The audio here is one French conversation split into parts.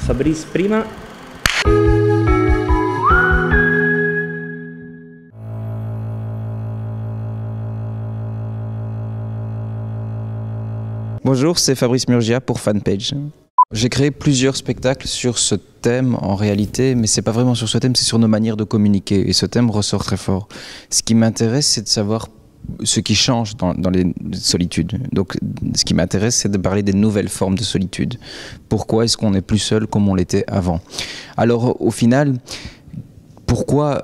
Fabrice prima. Bonjour, c'est Fabrice Murgia pour Fanpage. J'ai créé plusieurs spectacles sur ce thème en réalité, mais c'est pas vraiment sur ce thème, c'est sur nos manières de communiquer et ce thème ressort très fort. Ce qui m'intéresse, c'est de savoir ce qui change dans les solitudes. Donc ce qui m'intéresse, c'est de parler des nouvelles formes de solitude. Pourquoi est-ce qu'on n'est plus seul comme on l'était avant? Alors au final, pourquoi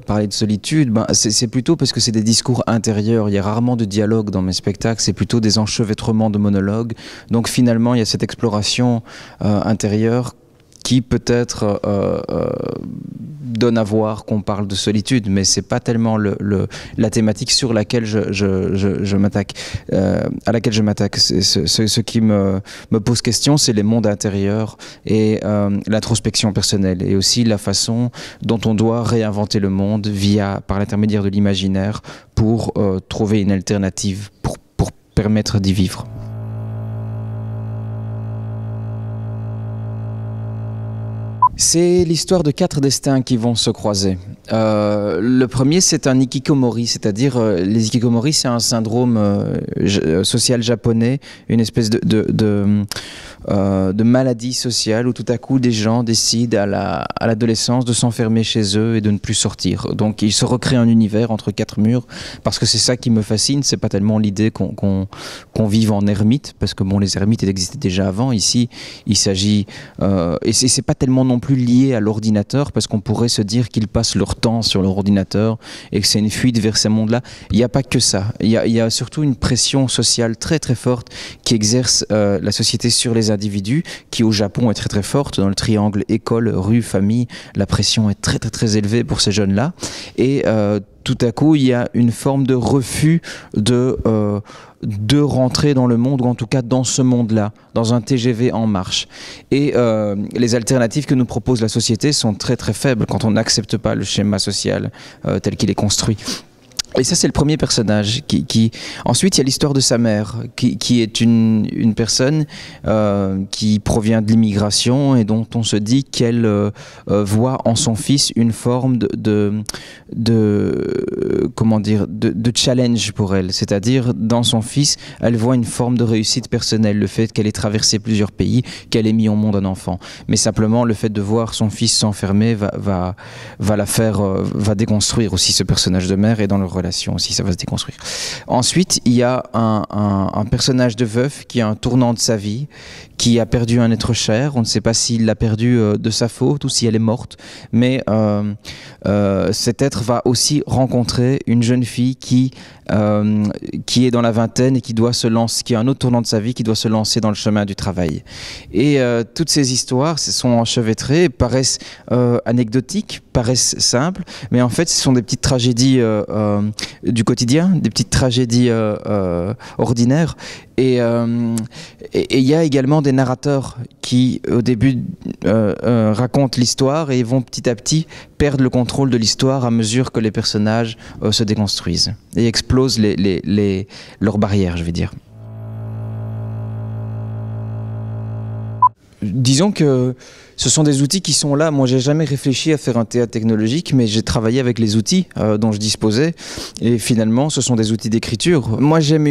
parler de solitude? C'est plutôt parce que c'est des discours intérieurs. Il y a rarement de dialogue dans mes spectacles, c'est plutôt des enchevêtrements de monologues. Donc finalement, il y a cette exploration intérieure qui peut-être donne à voir qu'on parle de solitude, mais c'est pas tellement la thématique sur laquelle je m'attaque, à laquelle je m'attaque. Ce qui me pose question, c'est les mondes intérieurs et l'introspection personnelle, et aussi la façon dont on doit réinventer le monde par l'intermédiaire de l'imaginaire pour trouver une alternative, pour permettre d'y vivre. C'est l'histoire de 4 destins qui vont se croiser. Le premier, c'est un ikikomori, c'est-à-dire les ikikomori, c'est un syndrome social japonais, une espèce de maladie sociale où tout à coup des gens décident à l'adolescence de s'enfermer chez eux et de ne plus sortir. Donc ils se recréent un univers entre 4 murs, parce que c'est ça qui me fascine. C'est pas tellement l'idée qu'on vive en ermite, parce que bon, les ermites existaient déjà avant. Ici, il s'agit et c'est pas tellement non plus lié à l'ordinateur, parce qu'on pourrait se dire qu'ils passent leur temps sur leur ordinateur et que c'est une fuite vers ces mondes-là. Il n'y a pas que ça. Il y a surtout une pression sociale très très forte qui exerce la société sur les individus, qui au Japon est très très forte. Dans le triangle école, rue, famille, la pression est très très très élevée pour ces jeunes-là. Et tout à coup, il y a une forme de refus de rentrer dans le monde, ou en tout cas dans ce monde-là, dans un TGV en marche. Et les alternatives que nous propose la société sont très très faibles quand on n'accepte pas le schéma social tel qu'il est construit. Et ça, c'est le premier personnage. Ensuite, il y a l'histoire de sa mère, qui est une personne qui provient de l'immigration et dont on se dit qu'elle voit en son fils une forme comment dire, de challenge pour elle. C'est-à-dire, dans son fils, elle voit une forme de réussite personnelle, le fait qu'elle ait traversé plusieurs pays, qu'elle ait mis au monde un enfant. Mais simplement, le fait de voir son fils s'enfermer va déconstruire aussi ce personnage de mère, et dans leur relation aussi, ça va se déconstruire. Ensuite, il y a un personnage de veuf qui a un tournant de sa vie, qui a perdu un être cher. On ne sait pas s'il l'a perdu de sa faute ou si elle est morte, mais cet être va aussi rencontrer une jeune fille qui est dans la vingtaine et qui a un autre tournant de sa vie, qui doit se lancer dans le chemin du travail. Et toutes ces histoires sont enchevêtrées, paraissent anecdotiques, paraissent simples, mais en fait ce sont des petites tragédies du quotidien, des petites tragédies ordinaires. Et il y a également des narrateurs qui au début racontent l'histoire et vont petit à petit perdre le contrôle de l'histoire à mesure que les personnages se déconstruisent et explosent leurs barrières, je vais dire. Disons que ce sont des outils qui sont là. Moi, j'ai jamais réfléchi à faire un théâtre technologique, mais j'ai travaillé avec les outils dont je disposais. Et finalement, ce sont des outils d'écriture. Moi, j'aime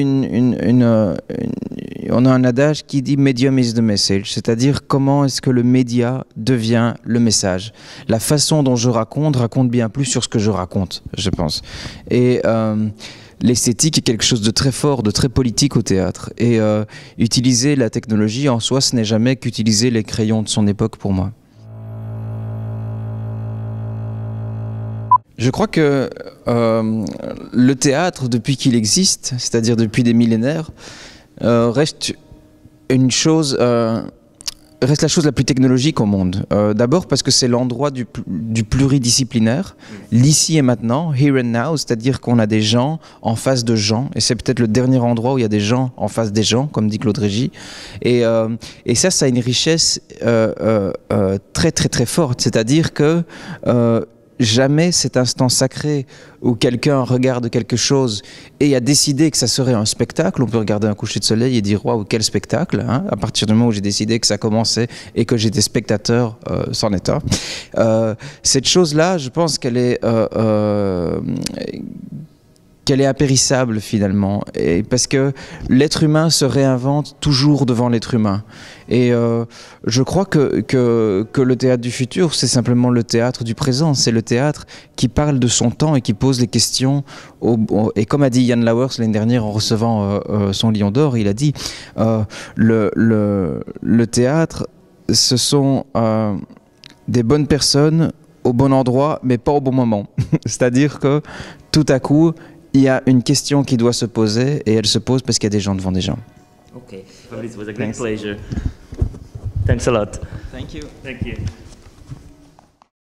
on a un adage qui dit « medium is the message », c'est-à-dire comment est-ce que le média devient le message. La façon dont je raconte bien plus sur ce que je raconte, je pense. Et l'esthétique est quelque chose de très fort, de très politique au théâtre. Et utiliser la technologie en soi, ce n'est jamais qu'utiliser les crayons de son époque pour moi. Je crois que le théâtre, depuis qu'il existe, c'est-à-dire depuis des millénaires, reste la chose la plus technologique au monde. D'abord parce que c'est l'endroit du pluridisciplinaire, l'ici et maintenant, here and now, c'est-à-dire qu'on a des gens en face de gens, et c'est peut-être le dernier endroit où il y a des gens en face des gens, comme dit Claude Régis. Et ça a une richesse très très très forte, c'est-à-dire que jamais cet instant sacré où quelqu'un regarde quelque chose et a décidé que ça serait un spectacle. On peut regarder un coucher de soleil et dire waouh, quel spectacle, hein, à partir du moment où j'ai décidé que ça commençait et que j'étais spectateur, c'en est un. Cette chose-là, je pense qu'elle est impérissable finalement, et parce que l'être humain se réinvente toujours devant l'être humain. Et je crois que le théâtre du futur, c'est simplement le théâtre du présent, c'est le théâtre qui parle de son temps et qui pose les questions. Et comme a dit Jan Lauwers l'année dernière en recevant son Lion d'Or, il a dit le théâtre, ce sont des bonnes personnes au bon endroit, mais pas au bon moment. C'est-à-dire que tout à coup, il y a une question qui doit se poser et elle se pose parce qu'il y a des gens devant des gens. Okay, Fabrice, it was a great pleasure. Thanks a lot. Thank you. Thank you.